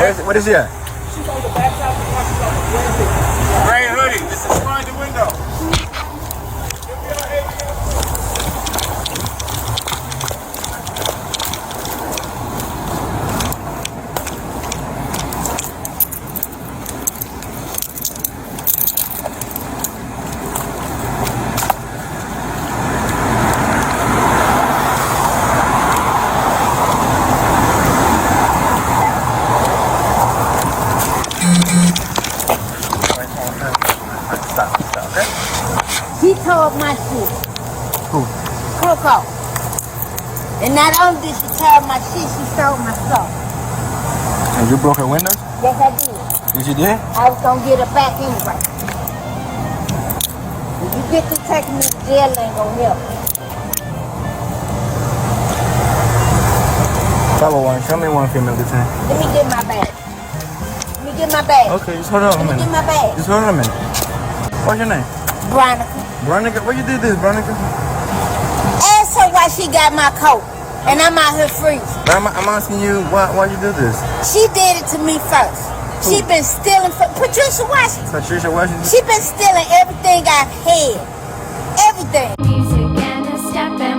What is he at? She's on the back side of the car. She's on the window. Gray hoodie. This is behind the window. She told my shit. Who? Coco. And not only did she tell my shit, she stole my stuff. And you broke her windows? Yes, I did. Yes, you did? I was gonna get her back anyway. If you get to taking me to jail, ain't gonna help. Follow one. Show me one female this time. Let me get my bag. Let me get my bag. Okay, just hold on a Let me minute. get my bag. Just hold on a minute. What's your name? Veronica. Veronica? Where you did this, Veronica? Ask her why she got my coat. And I'm out here freezing. I'm asking you why you did this. She did it to me first. She been stealing from Patricia Washington. Patricia Washington? She been stealing everything I've had. Everything. Music and a step and